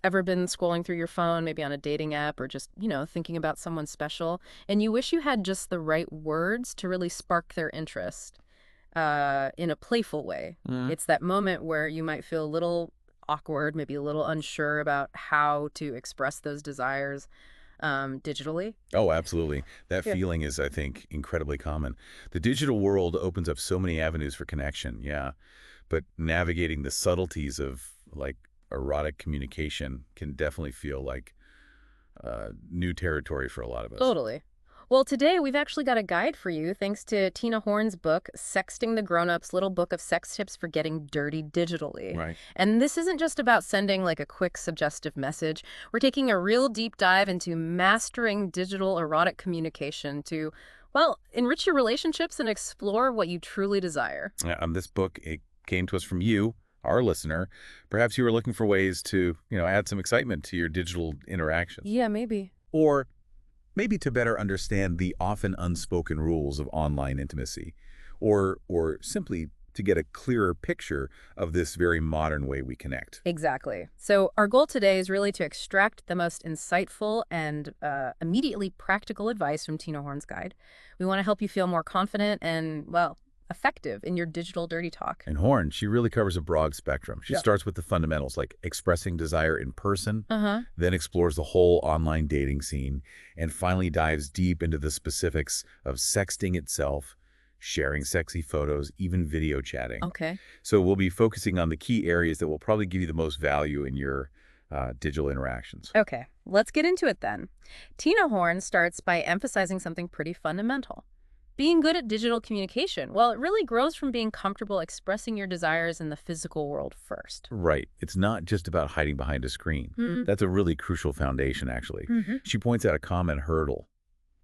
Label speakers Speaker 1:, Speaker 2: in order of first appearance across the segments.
Speaker 1: Ever been scrolling through your phone, maybe on a dating app or just, thinking about someone special, and you wish you had just the right words to really spark their interest in a playful way?
Speaker 2: Mm.
Speaker 1: It's that moment where you might feel a little awkward, maybe a little unsure about how to express those desires digitally.
Speaker 2: Oh, absolutely. That
Speaker 1: Yeah.
Speaker 2: feeling is, I think, incredibly common. The digital world opens up so many avenues for connection, yeah. But navigating the subtleties of, like, erotic communication can definitely feel like new territory for a lot of us.
Speaker 1: Totally. Well, today we've actually got a guide for you thanks to Tina Horn's book, Sexting the Grownups, Little Book of Sex Tips for Getting Dirty Digitally.
Speaker 2: Right.
Speaker 1: And this isn't just about sending like a quick suggestive message. We're taking a real deep dive into mastering digital erotic communication to, well, enrich your relationships and explore what you truly desire.
Speaker 2: This book, it came to us from you, our listener. Perhaps you were looking for ways to, add some excitement to your digital interactions.
Speaker 1: Yeah, maybe.
Speaker 2: Or maybe to better understand the often unspoken rules of online intimacy, or simply to get a clearer picture of this very modern way we connect.
Speaker 1: Exactly. So, our goal today is really to extract the most insightful and immediately practical advice from Tina Horn's guide. We want to help you feel more confident and, well, effective in your digital dirty talk.
Speaker 2: And Horn, she really covers a broad spectrum. She
Speaker 1: Yeah.
Speaker 2: starts with the fundamentals like expressing desire in person,
Speaker 1: Uh huh.
Speaker 2: then explores the whole online dating scene, and finally dives deep into the specifics of sexting itself, sharing sexy photos, even video chatting.
Speaker 1: Okay.
Speaker 2: So we'll be focusing on the key areas that will probably give you the most value in your digital interactions.
Speaker 1: Okay. Let's get into it then. Tina Horn starts by emphasizing something pretty fundamental. Being good at digital communication, well, it really grows from being comfortable expressing your desires in the physical world first.
Speaker 2: Right. It's not just about hiding behind a screen. That's a really crucial foundation, actually.
Speaker 1: Mm-hmm.
Speaker 2: She points out a common hurdle.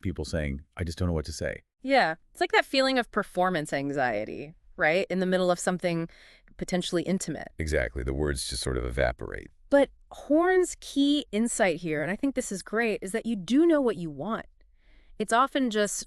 Speaker 2: People saying, I just don't know what to say.
Speaker 1: Yeah, it's like that feeling of performance anxiety, right? In the middle of something potentially intimate.
Speaker 2: Exactly. The words just sort of evaporate.
Speaker 1: But Horn's key insight here, and I think this is great, is that you do know what you want. It's often just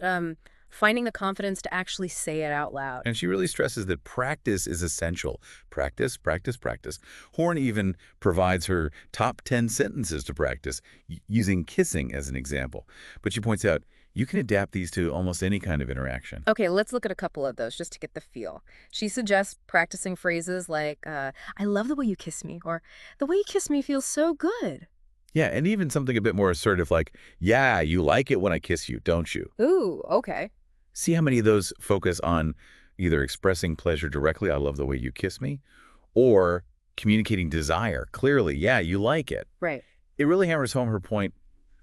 Speaker 1: finding the confidence to actually say it out loud.
Speaker 2: And she really stresses that practice is essential. Practice, practice, practice. Horn even provides her top 10 sentences to practice, using kissing as an example. But she points out, you can adapt these to almost any kind of interaction.
Speaker 1: Okay, let's look at a couple of those just to get the feel. She suggests practicing phrases like, I love the way you kiss me, or the way you kiss me feels so good.
Speaker 2: Yeah, and even something a bit more assertive like, yeah, you like it when I kiss you, don't you?
Speaker 1: Ooh, okay.
Speaker 2: See how many of those focus on either expressing pleasure directly, I love the way you kiss me, or communicating desire clearly, yeah, you like it.
Speaker 1: Right.
Speaker 2: It really hammers home her point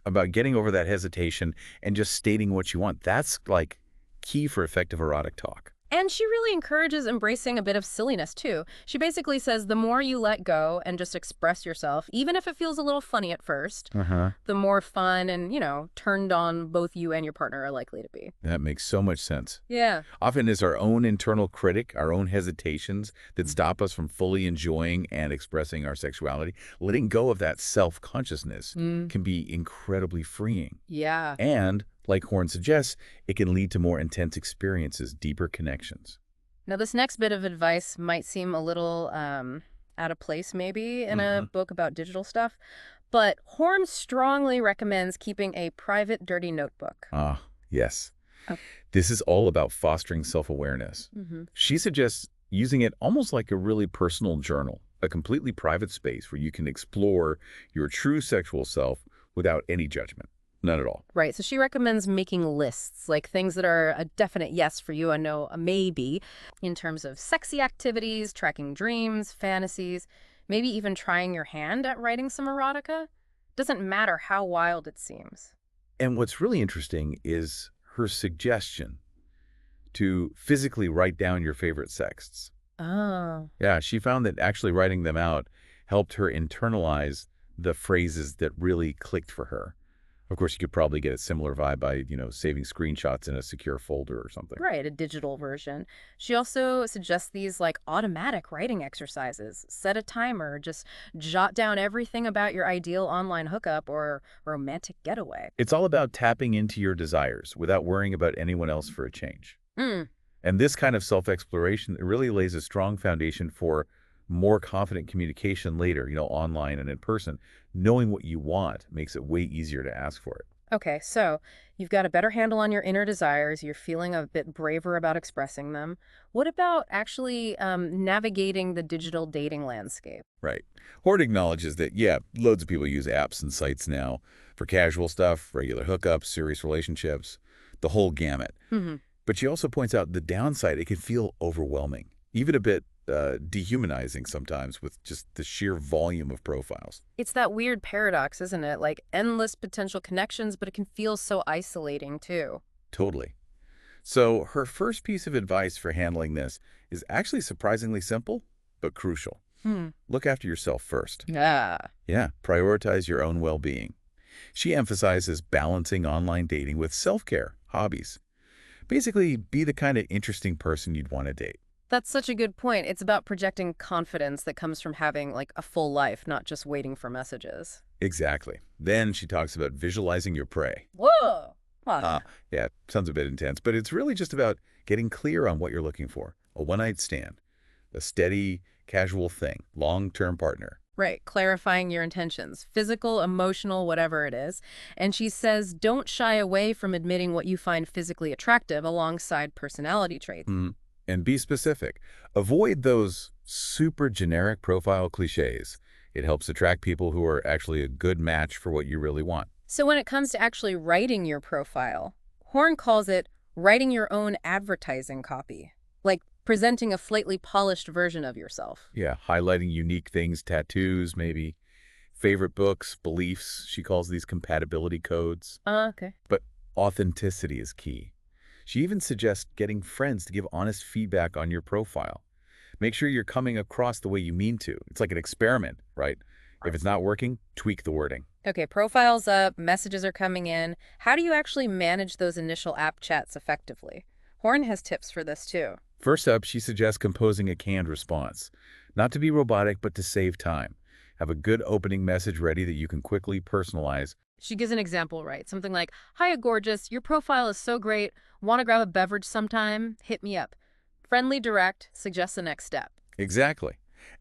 Speaker 2: about getting over that hesitation and just stating what you want. That's like key for effective erotic talk.
Speaker 1: And she really encourages embracing a bit of silliness, too. She basically says the more you let go and just express yourself, even if it feels a little funny at first,
Speaker 2: Uh-huh.
Speaker 1: the more fun and, turned on both you and your partner are likely to be.
Speaker 2: That makes so much sense.
Speaker 1: Yeah.
Speaker 2: Often it's our own internal critic, our own hesitations that stop us from fully enjoying and expressing our sexuality. Letting go of that self-consciousness
Speaker 1: Mm,
Speaker 2: can be incredibly freeing.
Speaker 1: yeah.
Speaker 2: And, like Horn suggests, it can lead to more intense experiences, deeper connections.
Speaker 1: Now, this next bit of advice might seem a little out of place, maybe, in a book about digital stuff, but Horn strongly recommends keeping a private, dirty notebook.
Speaker 2: Ah, yes.
Speaker 1: Oh.
Speaker 2: This is all about fostering self-awareness.
Speaker 1: Mm-hmm.
Speaker 2: She suggests using it almost like a really personal journal, a completely private space where you can explore your true sexual self without any judgment. None at all.
Speaker 1: Right. So she recommends making lists, like things that are a definite yes for you, a no, a maybe, in terms of sexy activities, tracking dreams, fantasies, maybe even trying your hand at writing some erotica. Doesn't matter how wild it seems.
Speaker 2: And what's really interesting is her suggestion to physically write down your favorite sexts.
Speaker 1: Oh.
Speaker 2: Yeah, she found that actually writing them out helped her internalize the phrases that really clicked for her. Of course, you could probably get a similar vibe by, saving screenshots in a secure folder or something.
Speaker 1: Right, a digital version. She also suggests these like automatic writing exercises. Set a timer, just jot down everything about your ideal online hookup or romantic getaway.
Speaker 2: It's all about tapping into your desires without worrying about anyone else for a change.
Speaker 1: Mm,
Speaker 2: And this kind of self-exploration really lays a strong foundation for more confident communication later, online and in person. Knowing what you want makes it way easier to ask for it.
Speaker 1: Okay, so you've got a better handle on your inner desires. You're feeling a bit braver about expressing them. What about actually navigating the digital dating landscape?
Speaker 2: Right. Horde acknowledges that, yeah, loads of people use apps and sites now for casual stuff, regular hookups, serious relationships, the whole gamut.
Speaker 1: Hmm.
Speaker 2: But she also points out the downside, it can feel overwhelming, even a bit dehumanizing sometimes with just the sheer volume of profiles.
Speaker 1: It's that weird paradox, isn't it? Like endless potential connections, but it can feel so isolating too.
Speaker 2: Totally. So her first piece of advice for handling this is actually surprisingly simple, but crucial.
Speaker 1: Hmm.
Speaker 2: Look after yourself first.
Speaker 1: Yeah.
Speaker 2: Yeah, prioritize your own well-being. She emphasizes balancing online dating with self-care, hobbies. Basically, be the kind of interesting person you'd want to date.
Speaker 1: That's such a good point. It's about projecting confidence that comes from having like a full life, not just waiting for messages.
Speaker 2: Exactly. Then she talks about visualizing your prey.
Speaker 1: Whoa. Huh.
Speaker 2: Yeah, sounds a bit intense, but it's really just about getting clear on what you're looking for. A one-night stand, a steady, casual thing, long-term partner.
Speaker 1: Right, clarifying your intentions, physical, emotional, whatever it is. And she says, don't shy away from admitting what you find physically attractive alongside personality traits.
Speaker 2: And be specific. Avoid those super generic profile cliches. It helps attract people who are actually a good match for what you really want.
Speaker 1: So when it comes to actually writing your profile, Horn calls it writing your own advertising copy, like presenting a slightly polished version of yourself.
Speaker 2: Yeah, highlighting unique things, tattoos, maybe. Favorite books, beliefs. She calls these compatibility codes.
Speaker 1: Okay.
Speaker 2: But authenticity is key. She even suggests getting friends to give honest feedback on your profile. Make sure you're coming across the way you mean to. It's like an experiment, right? If it's not working, tweak the wording.
Speaker 1: Okay, profile's up, messages are coming in. How do you actually manage those initial app chats effectively? Horn has tips for this too.
Speaker 2: First up, she suggests composing a canned response. Not to be robotic, but to save time. Have a good opening message ready that you can quickly personalize.
Speaker 1: She gives an example, right? Something like, "Hiya, gorgeous. Your profile is so great. Want to grab a beverage sometime? Hit me up." Friendly, direct, suggest the next step.
Speaker 2: Exactly.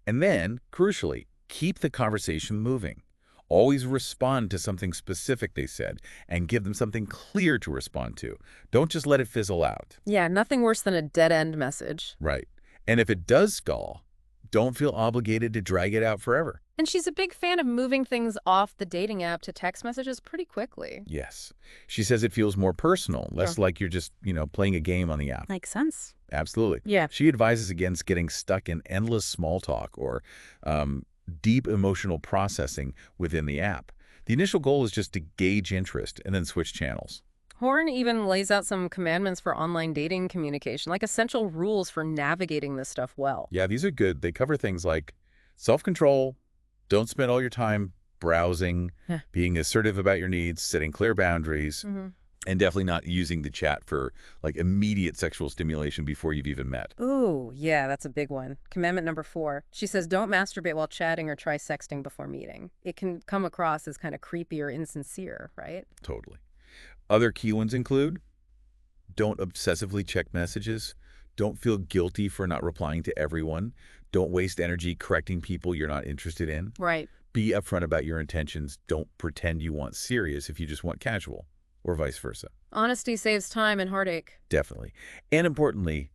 Speaker 2: And then, crucially, keep the conversation moving. Always respond to something specific they said and give them something clear to respond to. Don't just let it fizzle out.
Speaker 1: Yeah, nothing worse than a dead-end message.
Speaker 2: Right. And if it does stall, don't feel obligated to drag it out forever.
Speaker 1: And she's a big fan of moving things off the dating app to text messages pretty quickly.
Speaker 2: Yes. She says it feels more personal, less like you're just, playing a game on the app.
Speaker 1: Makes sense.
Speaker 2: Absolutely.
Speaker 1: Yeah.
Speaker 2: She advises against getting stuck in endless small talk or deep emotional processing within the app. The initial goal is just to gauge interest and then switch channels.
Speaker 1: Horn even lays out some commandments for online dating communication, like essential rules for navigating this stuff well.
Speaker 2: Yeah, these are good. They cover things like self-control, don't spend all your time browsing,
Speaker 1: Yeah.
Speaker 2: being assertive about your needs, setting clear boundaries,
Speaker 1: Mm-hmm.
Speaker 2: and definitely not using the chat for like immediate sexual stimulation before you've even met.
Speaker 1: Ooh, yeah, that's a big one. Commandment number 4. She says don't masturbate while chatting or try sexting before meeting. It can come across as kind of creepy or insincere, right?
Speaker 2: Totally. Other key ones include don't obsessively check messages. Don't feel guilty for not replying to everyone. Don't waste energy correcting people you're not interested in.
Speaker 1: Right.
Speaker 2: Be upfront about your intentions. Don't pretend you want serious if you just want casual, or vice versa.
Speaker 1: Honesty saves time and heartache.
Speaker 2: Definitely. And importantly,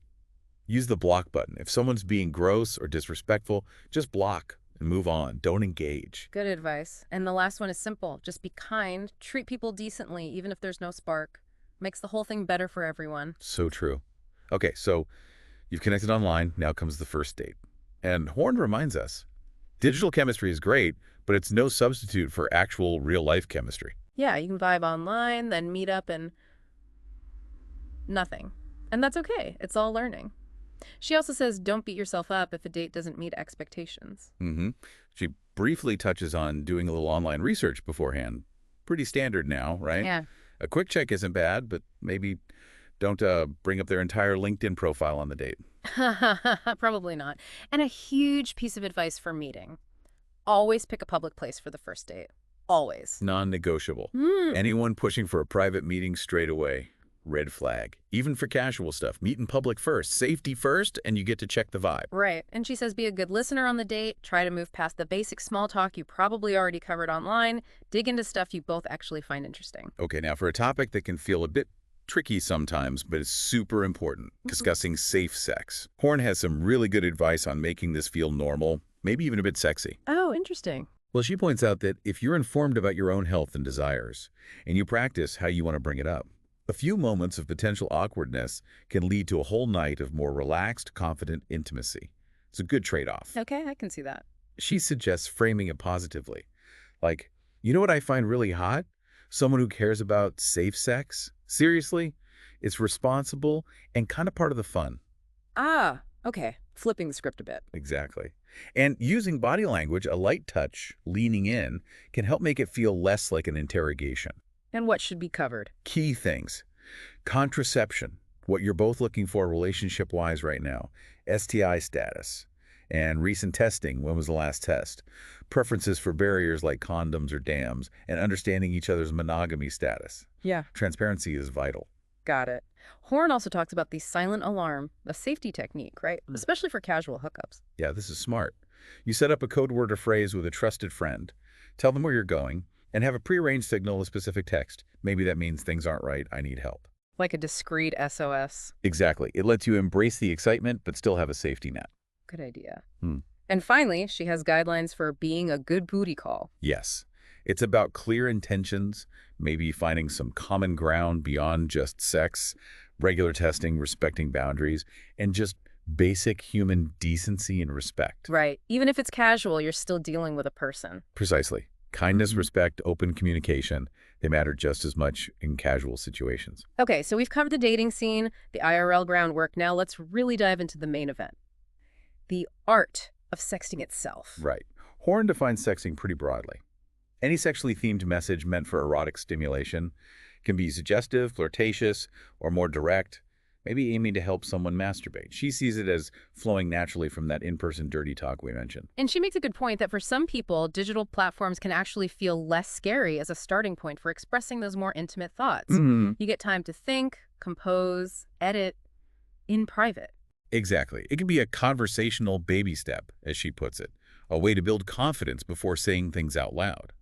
Speaker 2: use the block button. If someone's being gross or disrespectful, just block and move on. Don't engage.
Speaker 1: Good advice. And the last one is simple. Just be kind. Treat people decently, even if there's no spark. Makes the whole thing better for everyone.
Speaker 2: So true. Okay, so you've connected online. Now comes the first date. And Horn reminds us, digital chemistry is great, but it's no substitute for actual real-life chemistry.
Speaker 1: Yeah, you can vibe online, then meet up and nothing. And that's okay. It's all learning. She also says don't beat yourself up if a date doesn't meet expectations.
Speaker 2: She briefly touches on doing a little online research beforehand. Pretty standard now, right?
Speaker 1: Yeah.
Speaker 2: A quick check isn't bad, but maybe don't bring up their entire LinkedIn profile on the date.
Speaker 1: Probably not. And a huge piece of advice for meeting. Always pick a public place for the first date. Always.
Speaker 2: Non-negotiable. Anyone pushing for a private meeting straight away. red flag. Even for casual stuff, meet in public first, safety first, and you get to check the vibe.
Speaker 1: Right. And she says be a good listener on the date, try to move past the basic small talk you probably already covered online, dig into stuff you both actually find interesting.
Speaker 2: Okay, now for a topic that can feel a bit tricky sometimes, but it's super important, discussing safe sex. Horn has some really good advice on making this feel normal, maybe even a bit sexy.
Speaker 1: Oh, interesting.
Speaker 2: Well, she points out that if you're informed about your own health and desires, and you practice how you want to bring it up, a few moments of potential awkwardness can lead to a whole night of more relaxed, confident intimacy. It's a good trade-off.
Speaker 1: Okay, I can see that.
Speaker 2: She suggests framing it positively. Like, you know what I find really hot? Someone who cares about safe sex. Seriously, it's responsible and kind of part of the fun.
Speaker 1: Ah, okay. Flipping the script a bit.
Speaker 2: Exactly. And using body language, a light touch, leaning in, can help make it feel less like an interrogation.
Speaker 1: And what should be covered?
Speaker 2: Key things. Contraception, what you're both looking for relationship-wise right now. STI status. And recent testing, when was the last test? Preferences for barriers like condoms or dams, and understanding each other's monogamy status.
Speaker 1: Yeah.
Speaker 2: Transparency is vital.
Speaker 1: Got it. Horn also talks about the silent alarm, a safety technique, right? Especially for casual hookups.
Speaker 2: Yeah, this is smart. You set up a code word or phrase with a trusted friend, tell them where you're going, and have a prearranged signal, a specific text. Maybe that means things aren't right, I need help.
Speaker 1: Like a discreet SOS.
Speaker 2: Exactly. It lets you embrace the excitement, but still have a safety net.
Speaker 1: Good idea.
Speaker 2: Hmm.
Speaker 1: And finally, she has guidelines for being a good booty call.
Speaker 2: Yes. It's about clear intentions, maybe finding some common ground beyond just sex, regular testing, respecting boundaries, and just basic human decency and respect.
Speaker 1: Right. Even if it's casual, you're still dealing with a person.
Speaker 2: Precisely. Kindness, respect, open communication, they matter just as much in casual situations.
Speaker 1: Okay, so we've covered the dating scene, the IRL groundwork. Now let's really dive into the main event. The art of sexting itself.
Speaker 2: Right. Horn defines sexting pretty broadly. Any sexually themed message meant for erotic stimulation can be suggestive, flirtatious, or more direct, maybe aiming to help someone masturbate. She sees it as flowing naturally from that in-person dirty talk we mentioned.
Speaker 1: And she makes a good point that for some people, digital platforms can actually feel less scary as a starting point for expressing those more intimate thoughts. You get time to think, compose, edit in private.
Speaker 2: Exactly. It can be a conversational baby step, as she puts it, a way to build confidence before saying things out loud.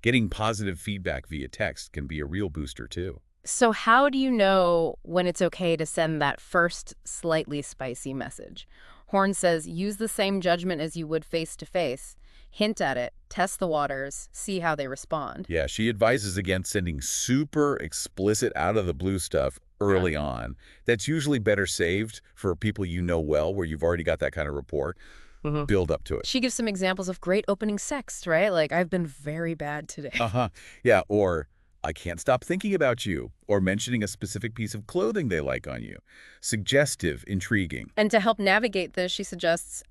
Speaker 2: Getting positive feedback via text can be a real booster, too.
Speaker 1: So how do you know when it's okay to send that first slightly spicy message? Horn says use the same judgment as you would face-to-face. Hint at it, test the waters, see how they respond.
Speaker 2: Yeah, she advises against sending super explicit out-of-the-blue stuff early on. That's usually better saved for people you know well, where you've already got that kind of rapport. Build up to it.
Speaker 1: She gives some examples of great opening sex, right? Like, I've been very bad today.
Speaker 2: Yeah, or I can't stop thinking about you, or mentioning a specific piece of clothing they like on you. Suggestive, intriguing.
Speaker 1: And to help navigate this, she suggests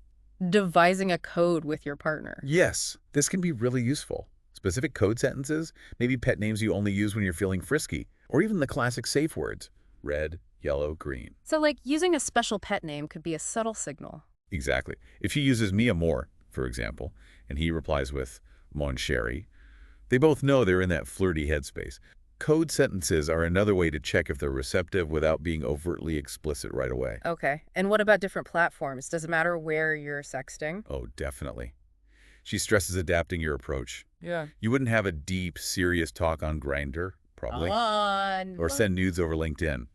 Speaker 1: devising a code with your partner.
Speaker 2: Yes, this can be really useful. Specific code sentences, maybe pet names you only use when you're feeling frisky, or even the classic safe words, red, yellow, green.
Speaker 1: So, like, using a special pet name could be a subtle signal.
Speaker 2: Exactly. If she uses me amor, for example, and he replies with mon chéri, they both know they're in that flirty headspace. Code sentences are another way to check if they're receptive without being overtly explicit right away.
Speaker 1: Okay. And what about different platforms? Does it matter where you're sexting?
Speaker 2: Oh, definitely. She stresses adapting your approach.
Speaker 1: Yeah.
Speaker 2: You wouldn't have a deep, serious talk on Grindr, probably, or send nudes over LinkedIn.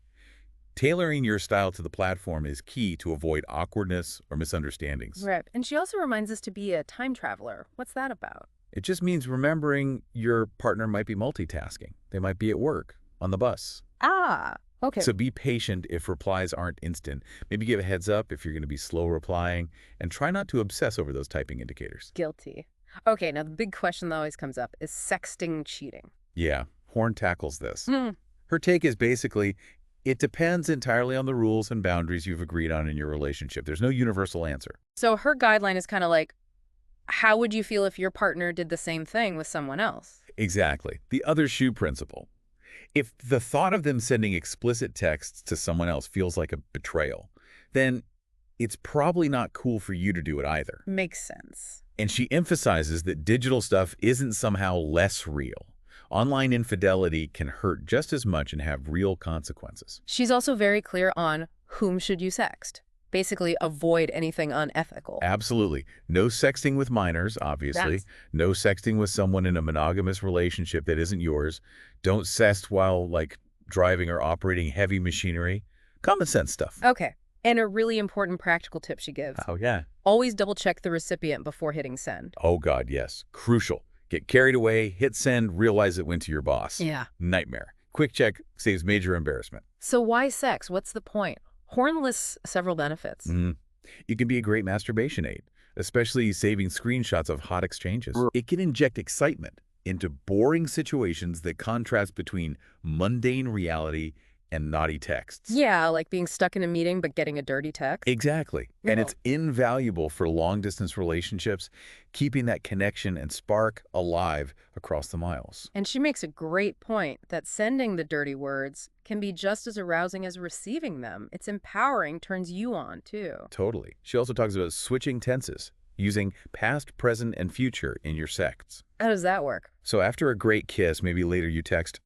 Speaker 2: Tailoring your style to the platform is key to avoid awkwardness or misunderstandings.
Speaker 1: Right. And she also reminds us to be a time traveler. What's that about?
Speaker 2: It just means remembering your partner might be multitasking. They might be at work, on the bus.
Speaker 1: Ah, okay.
Speaker 2: So be patient if replies aren't instant. Maybe give a heads up if you're going to be slow replying, and try not to obsess over those typing indicators.
Speaker 1: Guilty. Okay, now the big question that always comes up is sexting cheating.
Speaker 2: Yeah, Horn tackles this. Her take is basically, it depends entirely on the rules and boundaries you've agreed on in your relationship. There's no universal answer.
Speaker 1: So her guideline is kind of like, how would you feel if your partner did the same thing with someone else?
Speaker 2: Exactly. The other shoe principle. If the thought of them sending explicit texts to someone else feels like a betrayal, then it's probably not cool for you to do it either.
Speaker 1: Makes sense.
Speaker 2: And she emphasizes that digital stuff isn't somehow less real. Online infidelity can hurt just as much and have real consequences.
Speaker 1: She's also very clear on whom should you sext. Basically, avoid anything unethical.
Speaker 2: Absolutely. No sexting with minors, obviously.
Speaker 1: That's
Speaker 2: No sexting with someone in a monogamous relationship that isn't yours. Don't sext while, like, driving or operating heavy machinery. Common sense stuff.
Speaker 1: okay. And a really important practical tip she gives.
Speaker 2: Oh, yeah.
Speaker 1: Always double check the recipient before hitting send.
Speaker 2: Oh, God, yes. Crucial. Get carried away, hit send, realize it went to your boss.
Speaker 1: Yeah.
Speaker 2: Nightmare. Quick check saves major embarrassment.
Speaker 1: So why sex? What's the point? Horn lists several benefits.
Speaker 2: It can be a great masturbation aid, especially saving screenshots of hot exchanges. It can inject excitement into boring situations that contrast between mundane reality and naughty texts.
Speaker 1: Yeah, like being stuck in a meeting but getting a dirty text.
Speaker 2: Exactly. And it's invaluable for long-distance relationships, keeping that connection and spark alive across the miles.
Speaker 1: And she makes a great point that sending the dirty words can be just as arousing as receiving them. It's empowering, turns you on, too.
Speaker 2: Totally. She also talks about switching tenses, using past, present, and future in your sexts.
Speaker 1: How does that work?
Speaker 2: So after a great kiss, maybe later you text,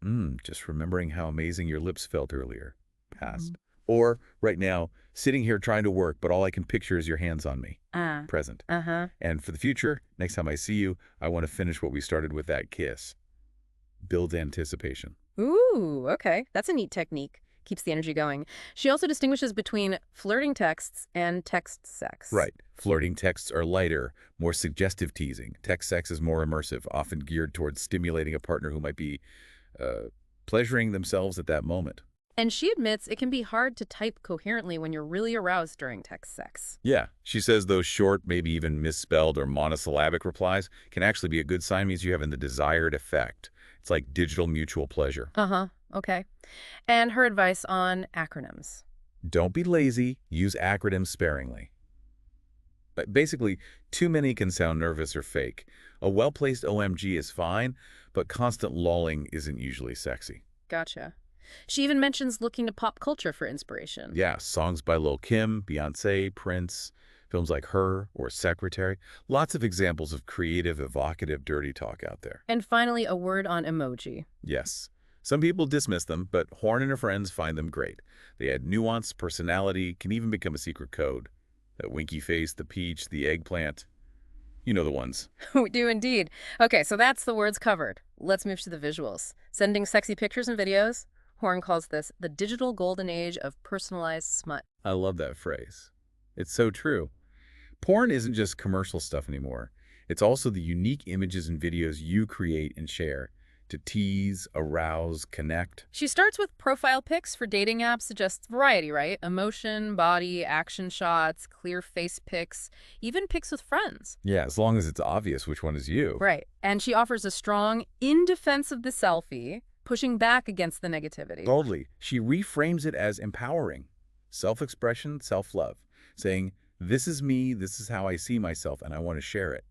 Speaker 2: just remembering how amazing your lips felt earlier. Past. Or right now, sitting here trying to work, but all I can picture is your hands on me. Present. And for the future, next time I see you, I want to finish what we started with that kiss. Build anticipation.
Speaker 1: Ooh, okay. That's a neat technique. Keeps the energy going. She also distinguishes between flirting texts and text sex.
Speaker 2: Right. Flirting texts are lighter, more suggestive teasing. Text sex is more immersive, often geared towards stimulating a partner who might be pleasuring themselves at that moment.
Speaker 1: And she admits it can be hard to type coherently when you're really aroused during text sex.
Speaker 2: Yeah. She says those short, maybe even misspelled or monosyllabic replies can actually be a good sign, means you have the desired effect. It's like digital mutual pleasure.
Speaker 1: Okay. And her advice on acronyms.
Speaker 2: Don't be lazy. Use acronyms sparingly. But basically, too many can sound nervous or fake. A well-placed OMG is fine, but constant lolling isn't usually sexy.
Speaker 1: Gotcha. She even mentions looking to pop culture for inspiration.
Speaker 2: Yeah, songs by Lil' Kim, Beyoncé, Prince, films like Her or Secretary. Lots of examples of creative, evocative, dirty talk out there.
Speaker 1: And finally, a word on emoji.
Speaker 2: Yes. Some people dismiss them, but Horn and her friends find them great. They add nuance, personality, can even become a secret code. That winky face, the peach, the eggplant. You know the ones.
Speaker 1: We do indeed. Okay, so that's the words covered. Let's move to the visuals. Sending sexy pictures and videos. Horn calls this the digital golden age of personalized smut.
Speaker 2: I love that phrase. It's so true. Porn isn't just commercial stuff anymore. It's also the unique images and videos you create and share to tease, arouse, connect.
Speaker 1: She starts with profile pics for dating apps, suggests variety, right? Emotion, body, action shots, clear face pics, even pics with friends.
Speaker 2: Yeah, as long as it's obvious which one is you.
Speaker 1: Right. And she offers a strong in defense of the selfie, pushing back against the negativity.
Speaker 2: Boldly, she reframes it as empowering. Self-expression, self-love. Saying, this is me, this is how I see myself, and I want to share it.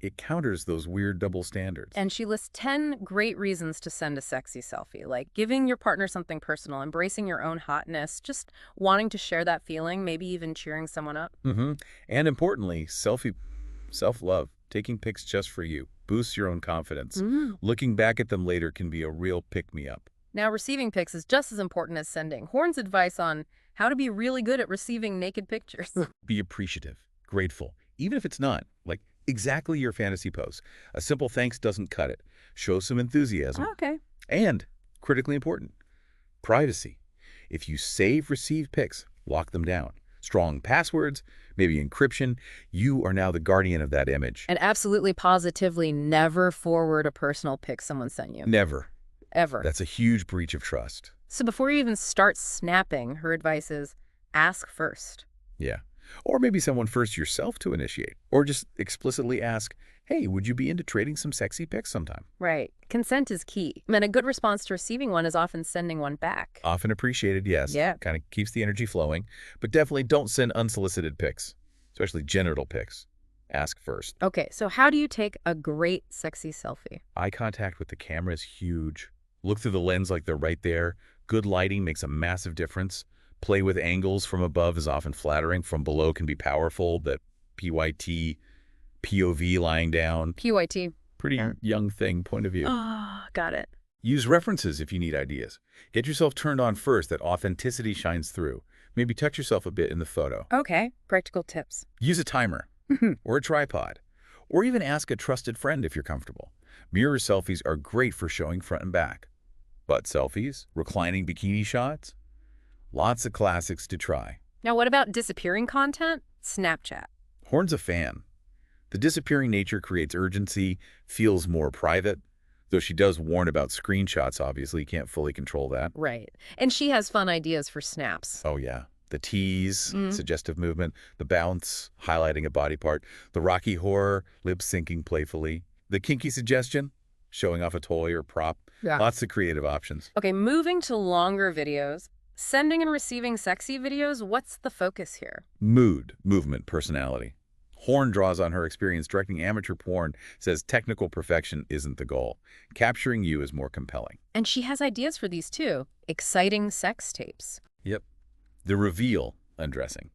Speaker 2: It counters those weird double standards.
Speaker 1: And she lists 10 great reasons to send a sexy selfie, like giving your partner something personal, embracing your own hotness, just wanting to share that feeling, maybe even cheering someone up.
Speaker 2: And importantly, self-love, taking pics just for you, boosts your own confidence. Looking back at them later can be a real pick-me-up.
Speaker 1: Now, receiving pics is just as important as sending. Horn's advice on how to be really good at receiving naked pictures.
Speaker 2: Be appreciative, grateful, even if it's not, like, exactly your fantasy pose. A simple thanks doesn't cut it. Show some enthusiasm.
Speaker 1: Okay.
Speaker 2: And, critically important, privacy. If you save received pics, lock them down. Strong passwords, maybe encryption, you are now the guardian of that image.
Speaker 1: And absolutely positively never forward a personal pic someone sent you.
Speaker 2: Never.
Speaker 1: Ever.
Speaker 2: That's a huge breach of trust.
Speaker 1: So before you even start snapping, her advice is ask first.
Speaker 2: Yeah. Or maybe someone first yourself to initiate. Or just explicitly ask, hey, would you be into trading some sexy pics sometime?
Speaker 1: Right. Consent is key. And a good response to receiving one is often sending one back.
Speaker 2: Often appreciated, yes.
Speaker 1: Yeah.
Speaker 2: Kind of keeps the energy flowing. But definitely don't send unsolicited pics, especially genital pics. Ask first.
Speaker 1: Okay, so how do you take a great sexy selfie?
Speaker 2: Eye contact with the camera is huge. Look through the lens like they're right there. Good lighting makes a massive difference. Play with angles from above is often flattering. From below can be powerful. That PYT, POV lying down.
Speaker 1: PYT.
Speaker 2: Pretty young thing, point of view.
Speaker 1: Oh, got it.
Speaker 2: Use references if you need ideas. Get yourself turned on first, that authenticity shines through. Maybe touch yourself a bit in the photo.
Speaker 1: Okay, practical tips.
Speaker 2: Use a timer or a tripod, or even ask a trusted friend if you're comfortable. Mirror selfies are great for showing front and back. Butt selfies, reclining bikini shots, lots of classics to try.
Speaker 1: Now, what about disappearing content? Snapchat.
Speaker 2: Horn's a fan. The disappearing nature creates urgency, feels more private, though she does warn about screenshots, obviously, can't fully control that.
Speaker 1: Right. And she has fun ideas for snaps.
Speaker 2: Oh, yeah. The tease, suggestive movement, the bounce, highlighting a body part, the rocky horror, lip-syncing playfully, the kinky suggestion, showing off a toy or prop.
Speaker 1: Yeah.
Speaker 2: Lots of creative options.
Speaker 1: Okay, moving to longer videos. Sending and receiving sexy videos, what's the focus here?
Speaker 2: Mood, movement, personality. Horn draws on her experience directing amateur porn, says technical perfection isn't the goal. Capturing you is more compelling.
Speaker 1: And she has ideas for these too. Exciting sex tapes.
Speaker 2: Yep. The reveal, undressing.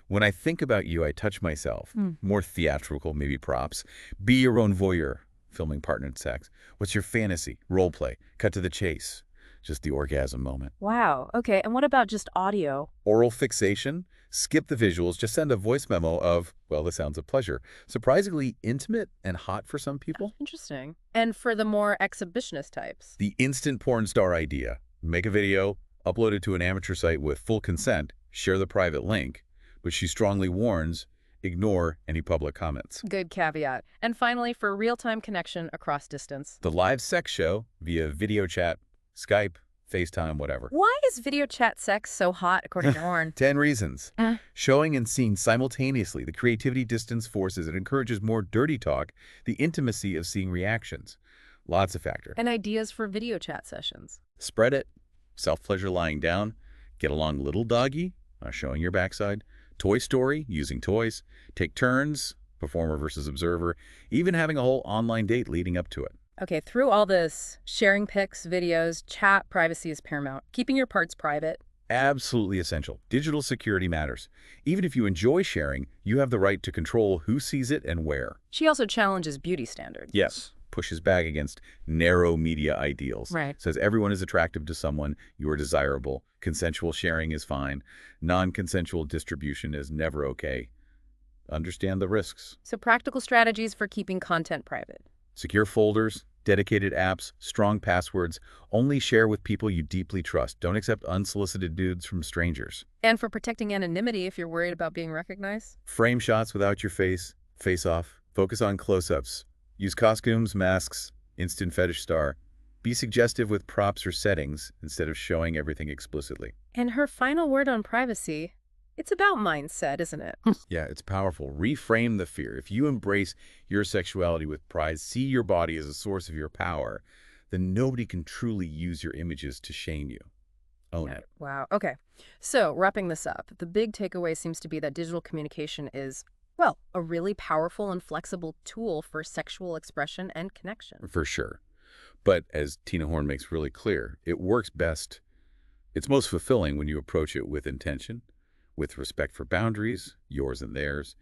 Speaker 2: When I think about you, I touch myself. More theatrical, maybe props. Be your own voyeur, filming partnered sex. What's your fantasy? Role play. Cut to the chase. Just the orgasm moment.
Speaker 1: Wow. Okay, and what about just audio?
Speaker 2: Oral fixation. Skip the visuals. Just send a voice memo of, well, the sounds of pleasure. Surprisingly intimate and hot for some people.
Speaker 1: Interesting. And for the more exhibitionist types?
Speaker 2: The instant porn star idea. Make a video, upload it to an amateur site with full consent, share the private link, but she strongly warns, ignore any public comments.
Speaker 1: Good caveat. And finally, for real-time connection across distance.
Speaker 2: The live sex show via video chat, Skype, FaceTime, whatever.
Speaker 1: Why is video chat sex so hot, according to Horn?
Speaker 2: 10 reasons. Showing and seeing simultaneously. The creativity distance forces. It encourages more dirty talk, the intimacy of seeing reactions. Lots of factor.
Speaker 1: And ideas for video chat sessions.
Speaker 2: Spread it. Self-pleasure lying down. Get along little doggy, showing your backside. Toy story, using toys. Take turns, performer versus observer. Even having a whole online date leading up to it.
Speaker 1: Okay, through all this, sharing pics, videos, chat, privacy is paramount. Keeping your parts private.
Speaker 2: Absolutely essential. Digital security matters. Even if you enjoy sharing, you have the right to control who sees it and where.
Speaker 1: She also challenges beauty standards.
Speaker 2: Yes. Pushes back against narrow media ideals.
Speaker 1: Right.
Speaker 2: Says everyone is attractive to someone, you are desirable. Consensual sharing is fine. Non-consensual distribution is never okay. Understand the risks.
Speaker 1: So practical strategies for keeping content private.
Speaker 2: Secure folders, dedicated apps, strong passwords. Only share with people you deeply trust. Don't accept unsolicited nudes from strangers.
Speaker 1: And for protecting anonymity if you're worried about being recognized.
Speaker 2: Frame shots without your face, face off. Focus on close-ups. Use costumes, masks, instant fetish star. Be suggestive with props or settings instead of showing everything explicitly.
Speaker 1: And her final word on privacy, it's about mindset, isn't it?
Speaker 2: Yeah, it's powerful. Reframe the fear. If you embrace your sexuality with pride, see your body as a source of your power, then nobody can truly use your images to shame you. Own it.
Speaker 1: Wow. Okay. So wrapping this up, the big takeaway seems to be that digital communication is, well, a really powerful and flexible tool for sexual expression and connection.
Speaker 2: For sure. But as Tina Horn makes really clear, it works best, it's most fulfilling when you approach it with intention, with respect for boundaries, yours and theirs,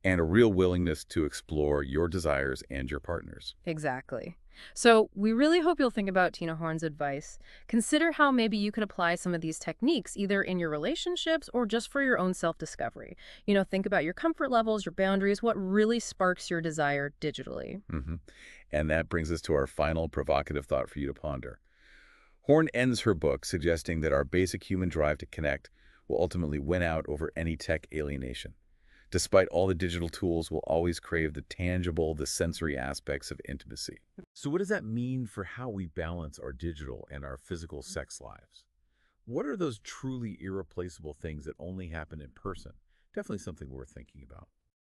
Speaker 2: and a real willingness to explore your desires and your partner's.
Speaker 1: Exactly. So we really hope you'll think about Tina Horn's advice. Consider how maybe you could apply some of these techniques either in your relationships or just for your own self-discovery. You know, think about your comfort levels, your boundaries, what really sparks your desire digitally.
Speaker 2: And that brings us to our final provocative thought for you to ponder. Horn ends her book suggesting that our basic human drive to connect will ultimately win out over any tech alienation. Despite all the digital tools, we'll always crave the tangible, the sensory aspects of intimacy. So what does that mean for how we balance our digital and our physical sex lives? What are those truly irreplaceable things that only happen in person? Definitely something worth thinking about.